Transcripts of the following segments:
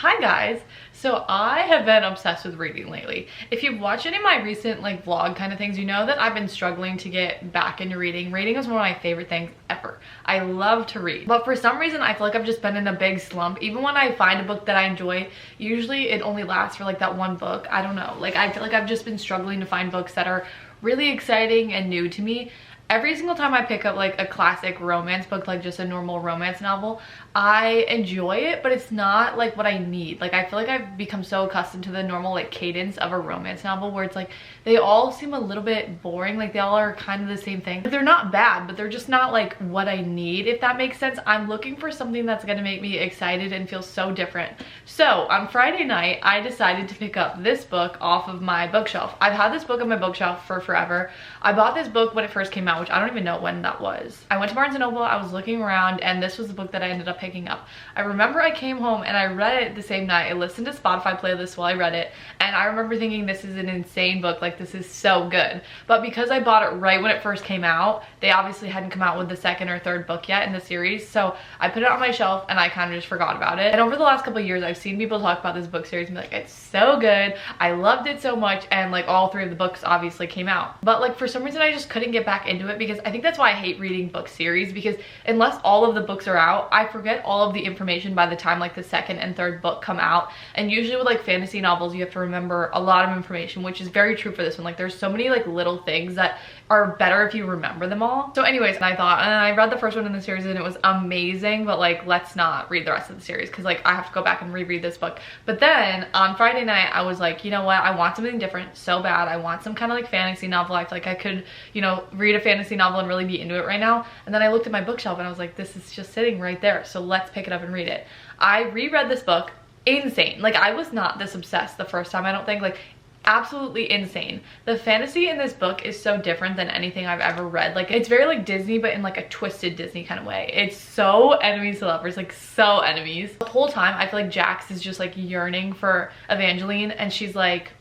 Hi guys! So I have been obsessed with reading lately. If you've watched any of my recent like vlog kind of things, you know that I've been struggling to get back into reading. Reading is one of my favorite things ever. I love to read. But for some reason I feel like I've just been in a big slump. Even when I find a book that I enjoy, usually it only lasts for like that one book. I don't know. Like I feel like I've just been struggling to find books that are really exciting and new to me. Every single time I pick up like a classic romance book, like just a normal romance novel, I enjoy it, but it's not like what I need. Like I feel like I've become so accustomed to the normal like cadence of a romance novel where it's like they all seem a little bit boring. Like they all are kind of the same thing. They're not bad, but they're just not like what I need, if that makes sense. I'm looking for something that's gonna make me excited and feel so different. So on Friday night, I decided to pick up this book off of my bookshelf. I've had this book on my bookshelf for forever. I bought this book when it first came out, which I don't even know when that was. I went to Barnes & Noble, I was looking around, and this was the book that I ended up picking up. I remember I came home and I read it the same night. I listened to Spotify playlists while I read it, and I remember thinking this is an insane book, like this is so good. But because I bought it right when it first came out, they obviously hadn't come out with the second or third book yet in the series, so I put it on my shelf and I kind of just forgot about it. And over the last couple of years, I've seen people talk about this book series and be like, it's so good, I loved it so much, and like all three of the books obviously came out. But like for some reason I just couldn't get back into it, because I think that's why I hate reading book series, because unless all of the books are out, I forget all of the information by the time like the second and third book come out. And usually with like fantasy novels, you have to remember a lot of information, which is very true for this one. Like there's so many like little things that are better if you remember them all. So anyways, I thought, and I read the first one in the series and it was amazing, but like let's not read the rest of the series because like I have to go back and reread this book. But then on Friday night I was like, you know what, I want something different so bad. I want some kind of like fantasy novel. I feel like I could, you know, read a fantasy novel and really be into it right now. And then I looked at my bookshelf and I was like, this is just sitting right there, so let's pick it up and read it. I reread this book. Insane. Like I was not this obsessed the first time, I don't think. Like absolutely insane. The fantasy in this book is so different than anything I've ever read. Like it's very like Disney, but in like a twisted Disney kind of way. It's so enemies to lovers, like so enemies. The whole time I feel like Jax is just like yearning for Evangeline, and she's like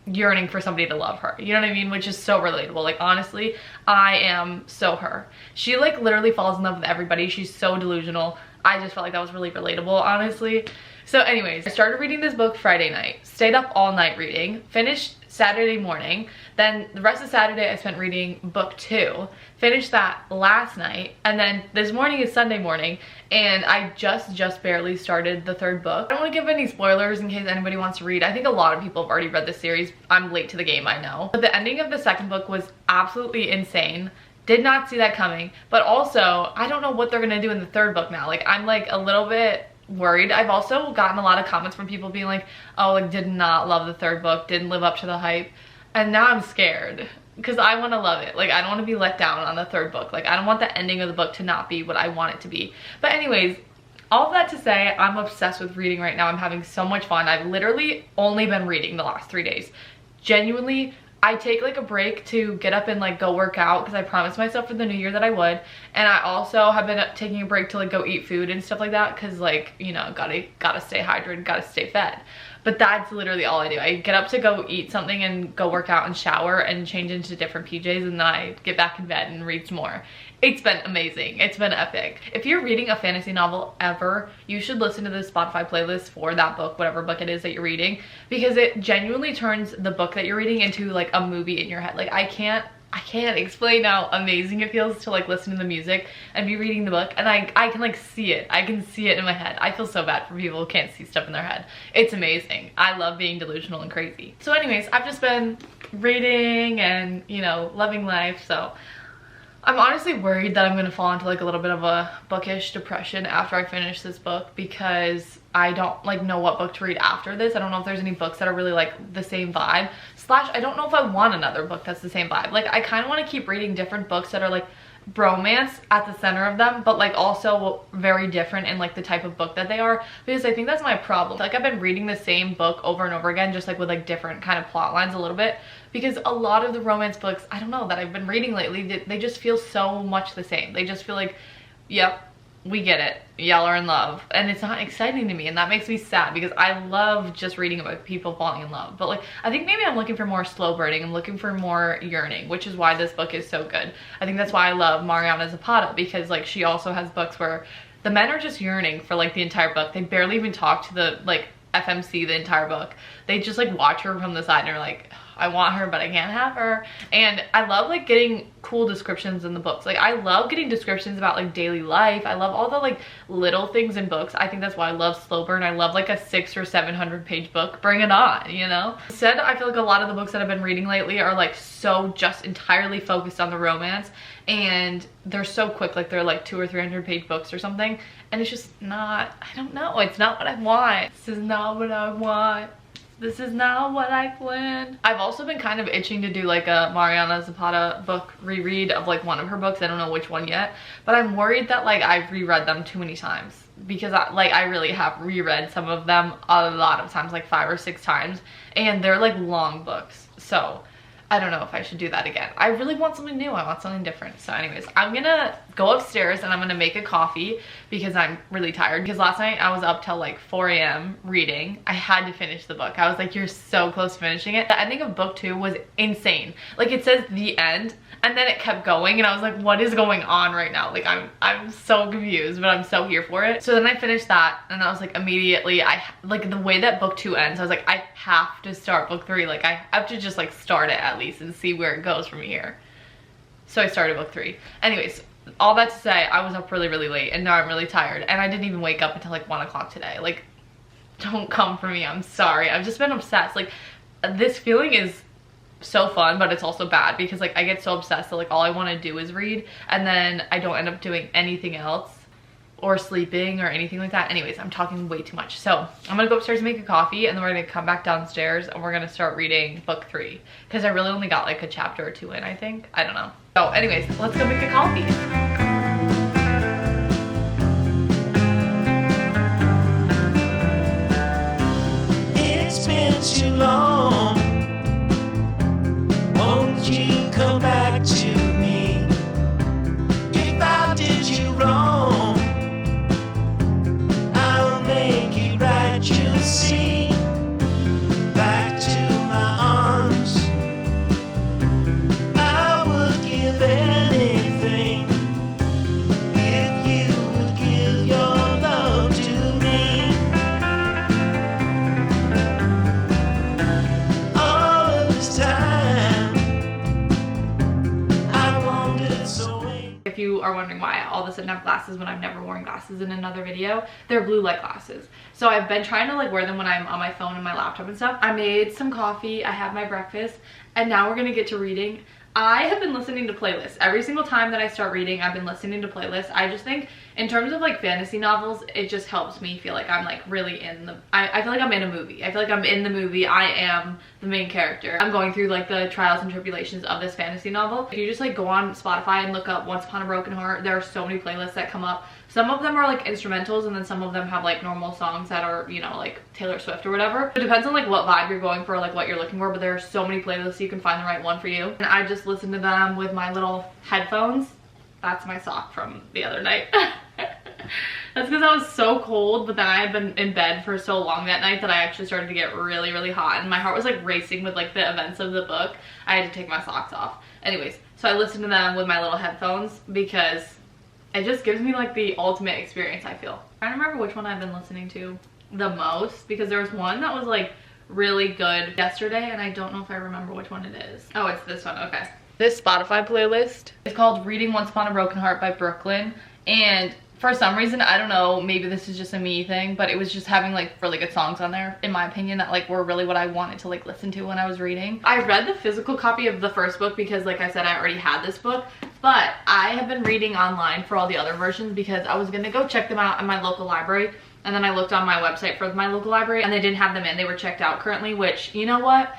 yearning for somebody to love her, you know what I mean? Which is so relatable. Like honestly, I am so her. She like literally falls in love with everybody. She's so delusional. I just felt like that was really relatable, honestly. So anyways, I started reading this book Friday night, stayed up all night reading, finished Saturday morning, then the rest of Saturday I spent reading book 2, finished that last night, and then this morning is Sunday morning, and I just barely started the third book. I don't want to give any spoilers in case anybody wants to read. I think a lot of people have already read this series. I'm late to the game, I know. But the ending of the second book was absolutely insane. Did not see that coming. But also, I don't know what they're gonna do in the third book now. Like, I'm like a little bit worried. I've also gotten a lot of comments from people being like, oh, like did not love the third book, didn't live up to the hype. And now I'm scared because I want to love it. Like I don't want to be let down on the third book. Like I don't want the ending of the book to not be what I want it to be. But anyways, all of that to say, I'm obsessed with reading right now. I'm having so much fun. I've literally only been reading the last 3 days. Genuinely, I take like a break to get up and like go work out because I promised myself for the new year that I would. And I also have been taking a break to like go eat food and stuff like that because like, you know, gotta stay hydrated, gotta stay fed. But that's literally all I do. I get up to go eat something and go work out and shower and change into different PJs, and then I get back in bed and read some more. It's been amazing. It's been epic. If you're reading a fantasy novel ever, you should listen to the Spotify playlist for that book, whatever book it is that you're reading, because it genuinely turns the book that you're reading into like a movie in your head. Like I can't explain how amazing it feels to like listen to the music and be reading the book, and I can like see it. I can see it in my head. I feel so bad for people who can't see stuff in their head. It's amazing. I love being delusional and crazy. So anyways, I've just been reading and, you know, loving life. So I'm honestly worried that I'm gonna fall into like a little bit of a bookish depression after I finish this book, because I don't like know what book to read after this. I don't know if there's any books that are really like the same vibe, slash I don't know if I want another book that's the same vibe. Like I kind of want to keep reading different books that are like bromance at the center of them, but like also very different in like the type of book that they are, because I think that's my problem. Like I've been reading the same book over and over again, just like with like different kind of plot lines a little bit, because a lot of the romance books, I don't know, that I've been reading lately, they just feel so much the same. They just feel like, yep, we get it, y'all are in love, and it's not exciting to me, and that makes me sad because I love just reading about people falling in love. But like I think maybe I'm looking for more slow burning. I'm looking for more yearning, which is why this book is so good. I think that's why I love Mariana Zapata, because like she also has books where the men are just yearning for like the entire book. They barely even talk to the like FMC the entire book. They just like watch her from the side and are like, I want her but I can't have her. And I love like getting cool descriptions in the books. Like I love getting descriptions about like daily life. I love all the like little things in books. I think that's why I love slow burn. I love like a 600 or 700 page book. Bring it on, you know? Instead, I feel like a lot of the books that I've been reading lately are like so just entirely focused on the romance, and they're so quick. Like they're like 200 or 300 page books or something, and it's just not, I don't know, it's not what I want. This is not what I want. This is not what I planned. I've also been kind of itching to do like a Mariana Zapata book reread of like one of her books. I don't know which one yet, but I'm worried that like I've reread them too many times, because I really have reread some of them a lot of times, like 5 or 6 times, and they're like long books. So I don't know if I should do that again. I really want something new. I want something different. So anyways, I'm gonna go upstairs and I'm gonna make a coffee because I'm really tired. Because last night I was up till like 4 a.m. reading. I had to finish the book. I was like, you're so close to finishing it. The ending of book 2 was insane. Like it says the end and then it kept going and I was like, what is going on right now? Like I'm so confused, but I'm so here for it. So then I finished that and I was like, immediately, like the way that book 2 ends, I was like, I have to start book 3. Like I have to just like start it at least and see where it goes from here. So I started book 3. Anyways, all that to say, I was up really late and now I'm really tired, and I didn't even wake up until like 1 o'clock today. Like, don't come for me, I'm sorry. I've just been obsessed. Like, this feeling is so fun, but it's also bad because like I get so obsessed that like all I want to do is read, and then I don't end up doing anything else or sleeping or anything like that. Anyways, I'm talking way too much. So I'm gonna go upstairs and make a coffee, and then we're gonna come back downstairs and we're gonna start reading book 3 because I really only got like a chapter or 2 in, I think. I don't know. So anyways, let's go make a coffee. It's been too long. Won't you come back to me? If I did you wrong, I'll make it right, you'll see. Back to my arms, I would give anything if you would give your love to me. All of this time I wandered so away. If you are wondering why I all of a sudden have glasses when I've never worn glasses in another video, they're blue light glasses. So I've been trying to like wear them when I'm on my phone and my laptop and stuff. I made some coffee, I had my breakfast, and now we're gonna get to reading. I have been listening to playlists. Every single time that I start reading, I've been listening to playlists. I just think in terms of like fantasy novels, it just helps me feel like I'm like really in the, I feel like I'm in a movie. I feel like I'm in the movie. I am the main character. I'm going through like the trials and tribulations of this fantasy novel. If you just like go on Spotify and look up Once Upon a Broken Heart, there are so many playlists that come up. Some of them are like instrumentals, and then some of them have like normal songs that are, you know, like Taylor Swift or whatever. It depends on like what vibe you're going for, like what you're looking for, but there are so many playlists so you can find the right one for you. And I just listen to them with my little headphones. That's my sock from the other night. That's because I was so cold, but then I had been in bed for so long that night that I actually started to get really hot, and my heart was like racing with like the events of the book. I had to take my socks off. Anyways, so I listened to them with my little headphones because it just gives me like the ultimate experience, I feel. I don't remember which one I've been listening to the most, because there was one that was like really good yesterday and I don't know if I remember which one it is. Oh, it's this one, okay. This Spotify playlist is called Reading Once Upon a Broken Heart by Brooklyn, and for some reason, I don't know, maybe this is just a me thing, but it was just having like really good songs on there, in my opinion, that like were really what I wanted to like listen to when I was reading. I read the physical copy of the first book because like I said, I already had this book, but I have been reading online for all the other versions because I was gonna go check them out at my local library, and then I looked on my website for my local library and they didn't have them in. They were checked out currently, which, you know what?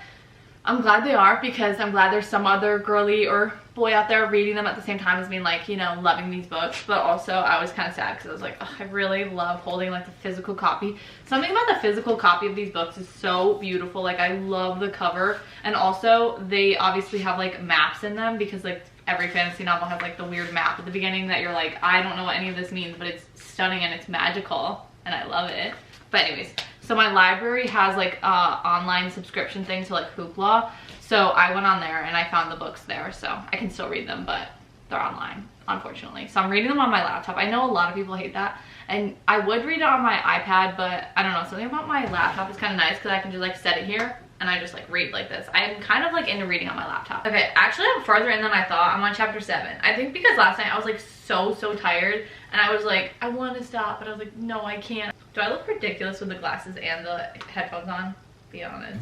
I'm glad they are, because I'm glad there's some other girly or boy out there reading them at the same time as me, like, you know, loving these books. But also I was kind of sad because I was like, oh, I really love holding like the physical copy. Something about the physical copy of these books is so beautiful. Like, I love the cover, and also they obviously have like maps in them, because like every fantasy novel has like the weird map at the beginning that you're like, I don't know what any of this means, but it's stunning and it's magical and I love it. But anyways, so my library has like online subscription thing to like Hoopla, so I went on there and I found the books there, so I can still read them, but they're online unfortunately. So I'm reading them on my laptop. I know a lot of people hate that, and I would read it on my iPad, but I don't know, something about my laptop is kind of nice because I can just like set it here and I just like read like this. I'm kind of like into reading on my laptop. Okay, actually I'm farther in than I thought. I'm on chapter 7. I think because last night I was like so tired and I was like, I want to stop, but I was like, no, I can't. Do I look ridiculous with the glasses and the headphones on? Be honest.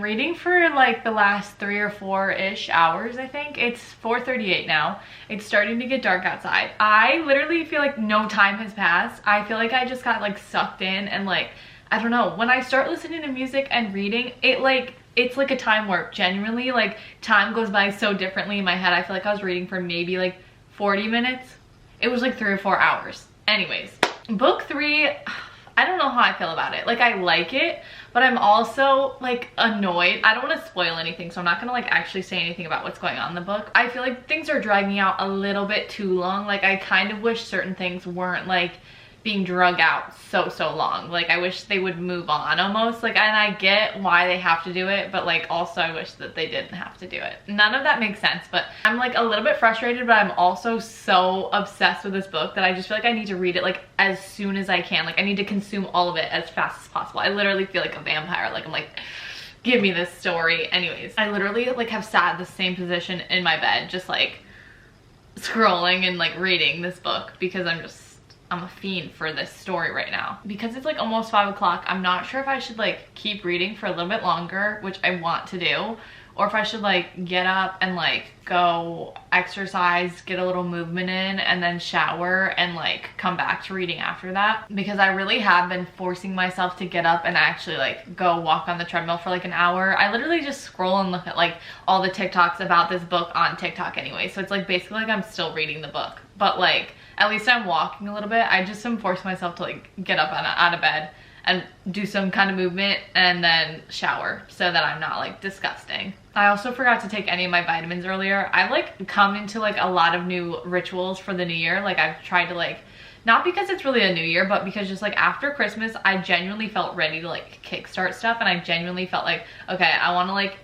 Reading for like the last 3 or 4-ish hours. I think it's 4:38 now. It's starting to get dark outside. I literally feel like no time has passed. I feel like I just got like sucked in, and like, I don't know, when I start listening to music and reading, it's like a time warp. Genuinely, like, time goes by so differently in my head. I feel like I was reading for maybe like 40 minutes. It was like 3 or 4 hours. Anyways, book 3, I don't know how I feel about it. Like, I like it, but I'm also like annoyed. I don't want to spoil anything, so I'm not gonna like actually say anything about what's going on in the book. I feel like things are dragging out a little bit too long. Like, I kind of wish certain things weren't like being drug out so long. Like, I wish they would move on almost. Like, and I get why they have to do it, but like also I wish that they didn't have to do it. None of that makes sense, but I'm like a little bit frustrated, but I'm also so obsessed with this book that I just feel like I need to read it like as soon as I can. Like, I need to consume all of it as fast as possible. I literally feel like a vampire. Like, I'm like, give me this story. Anyways, I literally like have sat in the same position in my bed, just like scrolling and like reading this book because I'm a fiend for this story right now. Because it's like almost 5 o'clock, I'm not sure if I should like keep reading for a little bit longer, which I want to do, or if I should like get up and like go exercise, get a little movement in, and then shower and like come back to reading after that. Because I really have been forcing myself to get up and actually like go walk on the treadmill for like an hour. I literally just scroll and look at like all the TikToks about this book on TikTok anyway. So it's like basically like I'm still reading the book, but like at least I'm walking a little bit. I just am forcing myself to like get up out of bed and do some kind of movement and then shower so that I'm not like disgusting. I also forgot to take any of my vitamins earlier. I've like come into like a lot of new rituals for the new year. Like, I've tried to like, not because it's really a new year, but because just like after Christmas, I genuinely felt ready to like kickstart stuff. And I genuinely felt like, okay, I want to like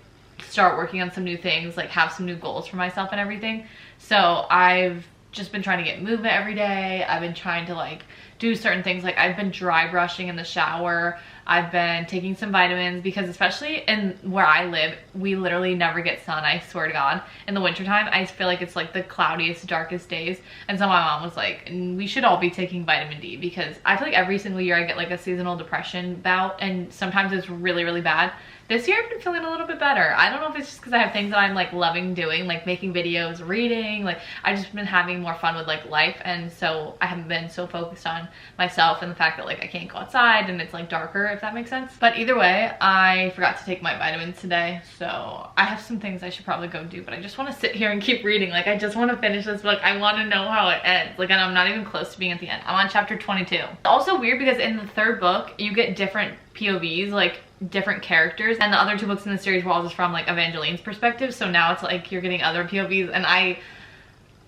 start working on some new things, like have some new goals for myself and everything. So I've just been trying to get movement every day. I've been trying to like do certain things. Like, I've been dry brushing in the shower. I've been taking some vitamins because especially in where I live, we literally never get sun. I swear to God. In the wintertime, I feel like it's like the cloudiest, darkest days. And so my mom was like, we should all be taking vitamin D, because I feel like every single year I get like a seasonal depression bout, and sometimes it's really bad. This year I've been feeling a little bit better. I don't know if it's just because I have things that I'm like loving doing, like making videos, reading. Like, I've just been having more fun with like life, and so I haven't been so focused on myself and the fact that like I can't go outside and it's like darker, if that makes sense. But either way, I forgot to take my vitamins today, so I have some things I should probably go do, but I just want to sit here and keep reading. Like, I just want to finish this book. I want to know how it ends. Like, and I'm not even close to being at the end. I'm on chapter 22. It's also weird because in the 3rd book you get different POVs, like different characters, and the other 2 books in the series were all just from like Evangeline's perspective. So now it's like you're getting other POVs, and I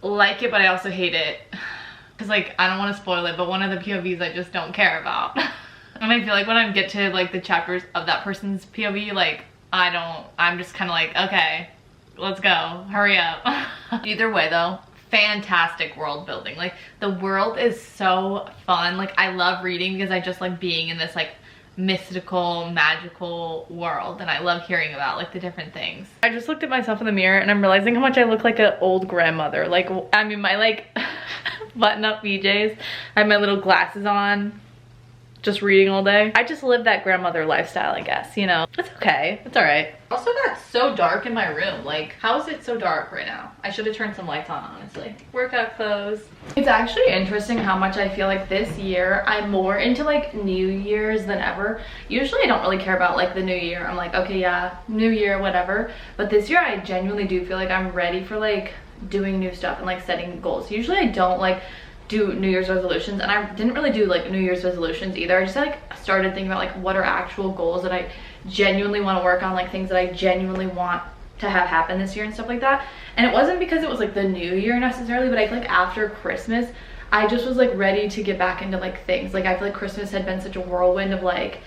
like it, but I also hate it because like I don't want to spoil it, but one of the POVs I just don't care about. And I feel like when I get to like the chapters of that person's POV, like I'm just kind of like, okay, let's go, hurry up. Either way though, fantastic world building. Like, the world is so fun. Like, I love reading because I just like being in this like mystical, magical world, and I love hearing about like the different things. I just looked at myself in the mirror and I'm realizing how much I look like an old grandmother. Like, I mean, my like button up BJs, I have my little glasses on, just reading all day. I just live that grandmother lifestyle, I guess, you know. It's okay, it's all right. Also got so dark in my room. Like, how is it so dark right now? I should have turned some lights on, honestly. Workout clothes. It's actually interesting how much I feel like this year I'm more into like New Year's than ever. Usually I don't really care about like the new year. I'm like, okay, yeah, new year, whatever. But this year I genuinely do feel like I'm ready for like doing new stuff and like setting goals. Usually I don't like do New Year's resolutions, and I didn't really do like New Year's resolutions either. I just like started thinking about like what are actual goals that I genuinely want to work on, like things that I genuinely want to have happen this year and stuff like that. And it wasn't because it was like the new year necessarily, but I feel like after Christmas I just was like ready to get back into like things. Like I feel like Christmas had been such a whirlwind of like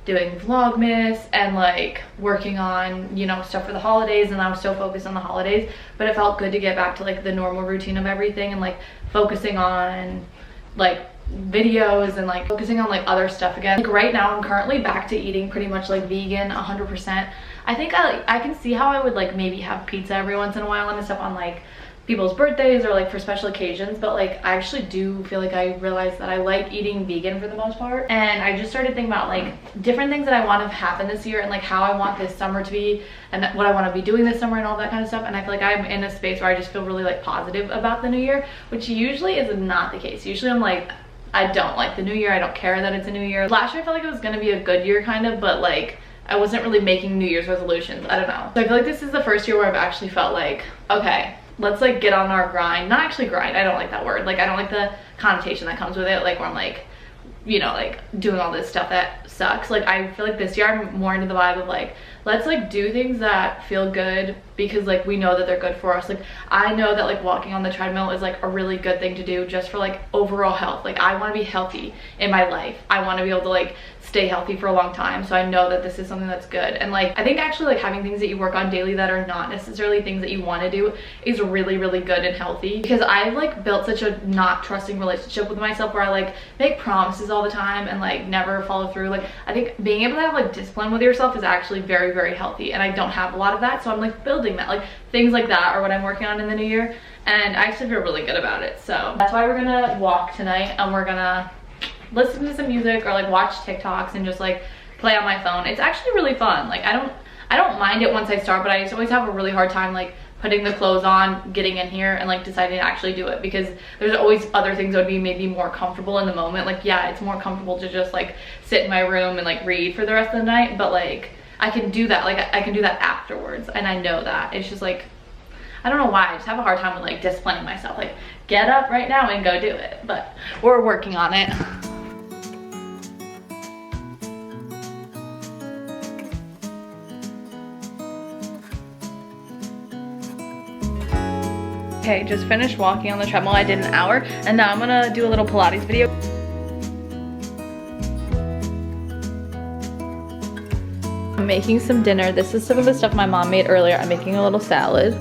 doing Vlogmas and like working on, you know, stuff for the holidays, and I was so focused on the holidays, but it felt good to get back to like the normal routine of everything and like focusing on like videos and like focusing on like other stuff again. Like right now I'm currently back to eating pretty much like vegan 100%. I think I can see how I would like maybe have pizza every once in a while and stuff on like people's birthdays or like for special occasions, but like I actually do feel like I realized that I like eating vegan for the most part. And I just started thinking about like different things that I want to happen this year and like how I want this summer to be and what I want to be doing this summer and all that kind of stuff. And I feel like I'm in a space where I just feel really like positive about the new year, which usually is not the case. Usually I'm like, I don't like the new year, I don't care that it's a new year. Last year I felt like it was gonna be a good year kind of, but like I wasn't really making New Year's resolutions. I don't know. So I feel like this is the first year where I've actually felt like, okay, let's like get on our grind. Not actually grind, I don't like that word. Like I don't like the connotation that comes with it, like where I'm like, you know, like doing all this stuff that sucks. Like I feel like this year I'm more into the vibe of like, let's like do things that feel good because like we know that they're good for us. Like I know that like walking on the treadmill is like a really good thing to do just for like overall health. Like I want to be healthy in my life. I want to be able to like stay healthy for a long time, so I know that this is something that's good. And like I think actually like having things that you work on daily that are not necessarily things that you want to do is really really good and healthy, because I've like built such a not trusting relationship with myself where I like make promises all the time and like never follow through. Like I think being able to have like discipline with yourself is actually very very healthy, and I don't have a lot of that, so I'm like building that. Like things like that are what I'm working on in the new year, and I actually feel really good about it. So that's why we're gonna walk tonight, and we're gonna listen to some music or like watch TikToks and just like play on my phone. It's actually really fun. Like I don't mind it once I start, but I just always have a really hard time like putting the clothes on, getting in here and like deciding to actually do it, because there's always other things that would be maybe more comfortable in the moment. Like yeah, it's more comfortable to just like sit in my room and like read for the rest of the night, but like I can do that, like I can do that afterwards, and I know that. It's just like, I don't know why, I just have a hard time with like disciplining myself, like get up right now and go do it, but we're working on it. Okay, just finished walking on the treadmill. I did an hour, and now I'm gonna do a little Pilates video. I'm making some dinner. This is some of the stuff my mom made earlier. I'm making a little salad.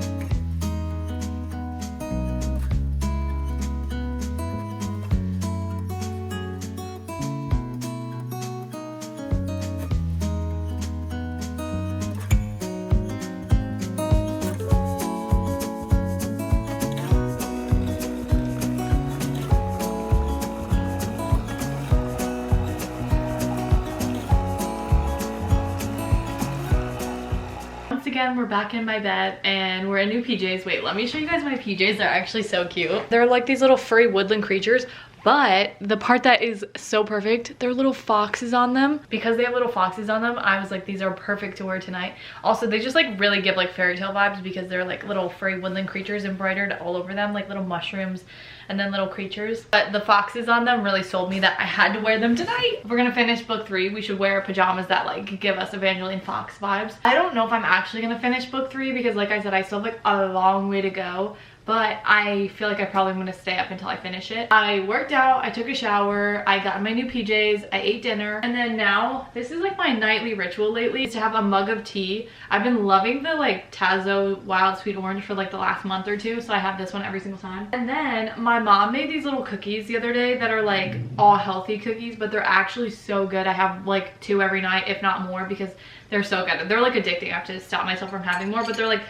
Again, we're back in my bed and we're in new PJs. Wait, let me show you guys my PJs. They're actually so cute. They're like these little furry woodland creatures, but the part that is so perfect, there are little foxes on them. Because they have little foxes on them, I was like, these are perfect to wear tonight. Also, they just like really give like fairy tale vibes because they're like little furry woodland creatures embroidered all over them, like little mushrooms and then little creatures. But the foxes on them really sold me that I had to wear them tonight. If we're gonna finish book 3, we should wear pajamas that like give us Evangeline Fox vibes. I don't know if I'm actually gonna finish book 3 because like I said, I still have like a long way to go, but I feel like I probably am gonna stay up until I finish it. I worked out, I took a shower, I got my new PJs, I ate dinner, and then now this is like my nightly ritual lately, is to have a mug of tea. I've been loving the like Tazo Wild Sweet Orange for like the last month or two, so I have this one every single time. And then my mom made these little cookies the other day that are like all healthy cookies, but they're actually so good. I have like 2 every night, if not more, because they're so good. They're like addicting. I have to stop myself from having more, but they're like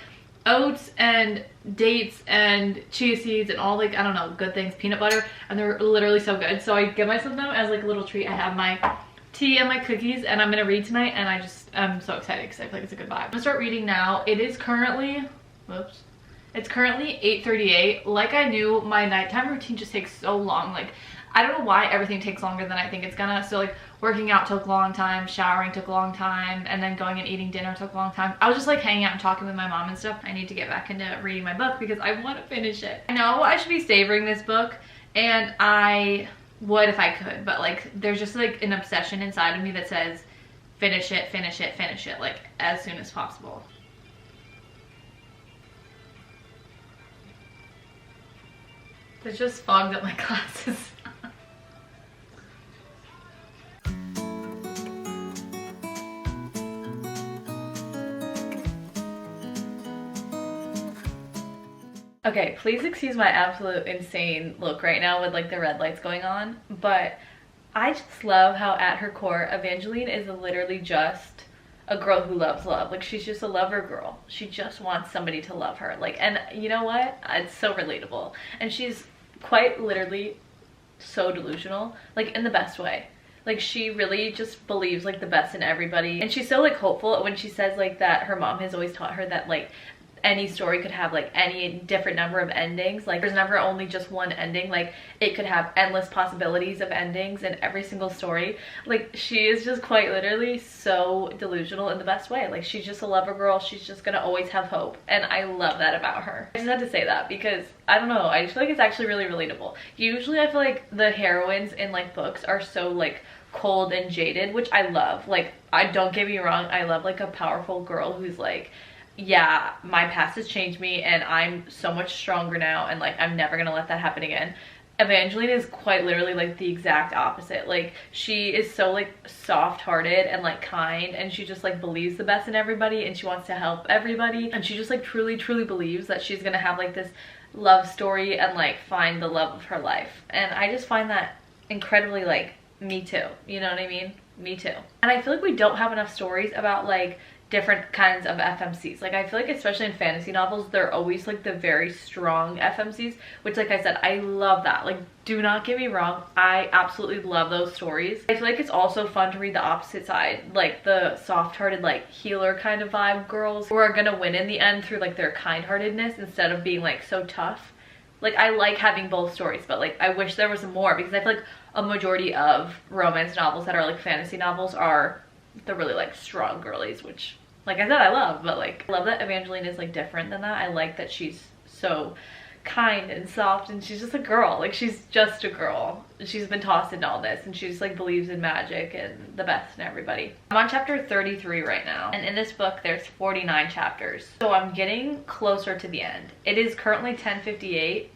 oats and dates and chia seeds and all like, I don't know, good things, peanut butter, and they're literally so good. So I give myself them as like a little treat. I have my tea and my cookies, and I'm gonna read tonight, and I'm so excited because I feel like it's a good vibe. I'm gonna start reading now. It is currently, whoops, it's currently 8:38. Like I knew, my nighttime routine just takes so long. Like I don't know why everything takes longer than I think it's gonna. So like working out took a long time, showering took a long time, and then going and eating dinner took a long time. I was just like hanging out and talking with my mom and stuff. I need to get back into reading my book because I want to finish it. I know I should be savoring this book And I would if I could, but like there's just like an obsession inside of me that says finish it, finish it, finish it, like as soon as possible. There's just fogged up my glasses. Okay, please excuse my absolute insane look right now with like the red lights going on, but I just love how at her core, Evangeline is literally just a girl who loves love. Like she's just a lover girl. She just wants somebody to love her. Like, and you know what? It's so relatable. And she's quite literally so delusional, like in the best way. Like she really just believes like the best in everybody. And she's so like hopeful when she says like that her mom has always taught her that like any story could have like any different number of endings. Like there's never only just one ending. Like it could have endless possibilities of endings in every single story. Like she is just quite literally so delusional in the best way. Like she's just a lover girl. She's just gonna always have hope, and I love that about her. I just had to say that because I don't know, I just feel like it's actually really relatable. Usually I feel like the heroines in like books are so like cold and jaded, which I love. Like I don't get me wrong, I love like a powerful girl who's like, yeah, my past has changed me and I'm so much stronger now and like I'm never gonna let that happen again. Evangeline is quite literally like the exact opposite. Like she is so like soft-hearted and like kind, and she just like believes the best in everybody and she wants to help everybody, and she just like truly believes that she's gonna have like this love story and like find the love of her life. And I just find that incredibly like me too, you know what I mean? Me too. And I feel like we don't have enough stories about like different kinds of FMCs. Like I feel like especially in fantasy novels, they're always like the very strong FMCs, which like I said, I love that. Like do not get me wrong, I absolutely love those stories. I feel like it's also fun to read the opposite side, like the soft-hearted like healer kind of vibe girls who are gonna win in the end through like their kind-heartedness instead of being like so tough. Like I like having both stories, but like I wish there was more, because I feel like a majority of romance novels that are like fantasy novels are the really like strong girlies, which like I said I love, but like I love that Evangeline is like different than that. I like that she's so kind and soft and she's just a girl. Like she's just a girl. She's been tossed into all this and she just like believes in magic and the best in everybody. I'm on chapter 33 right now, and in this book there's 49 chapters, so I'm getting closer to the end. It is currently 10:58.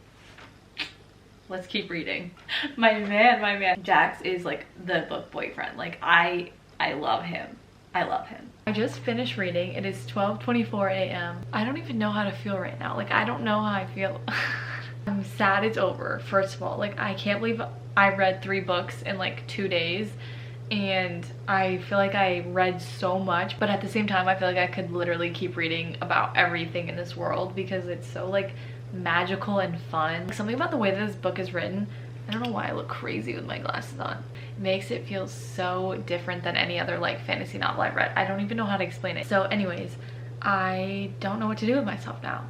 Let's keep reading. My man Jax is like the book boyfriend. Like I love him. I love him. I just finished reading. It is 12:24 a.m. I don't even know how to feel right now. Like I don't know how I feel. I'm sad it's over, first of all. Like I can't believe I read 3 books in like 2 days, and I feel like I read so much, but at the same time I feel like I could literally keep reading about everything in this world because it's so like magical and fun. Something about the way that this book is written, I don't know why I look crazy with my glasses on, it makes it feel so different than any other like fantasy novel I've read. I don't even know how to explain it. So anyways, I don't know what to do with myself now.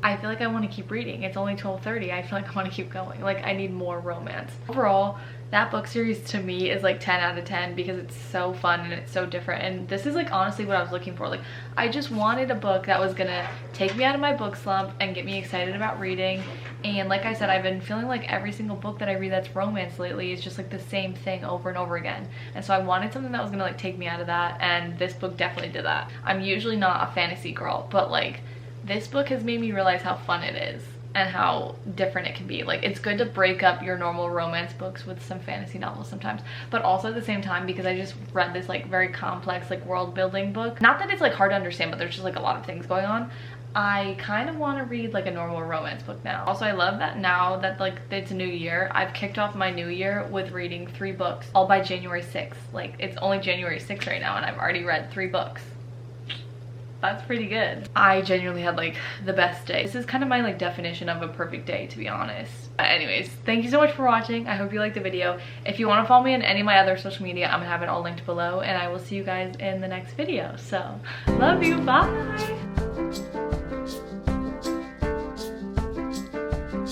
I feel like I want to keep reading. It's only 12:30. I feel like I want to keep going. Like I need more romance. Overall, that book series to me is like 10 out of 10 because it's so fun and it's so different. And this is like honestly what I was looking for. Like I just wanted a book that was gonna take me out of my book slump and get me excited about reading. And like I said, I've been feeling like every single book that I read that's romance lately is just like the same thing over and over again. And so I wanted something that was gonna like take me out of that, and this book definitely did that. I'm usually not a fantasy girl, but like this book has made me realize how fun it is and how different it can be. Like it's good to break up your normal romance books with some fantasy novels sometimes, but also at the same time, because I just read this like very complex like world building book, not that it's like hard to understand, but there's just like a lot of things going on, I kind of want to read like a normal romance book now. Also, I love that now that like it's a new year, I've kicked off my new year with reading 3 books all by January 6th. Like it's only January 6th right now and I've already read 3 books. That's pretty good. I genuinely had like the best day. This is kind of my like definition of a perfect day, to be honest. But anyways, thank you so much for watching. I hope you liked the video. If you want to follow me on any of my other social media, I'm gonna have it all linked below, and I will see you guys in the next video. So love you, bye.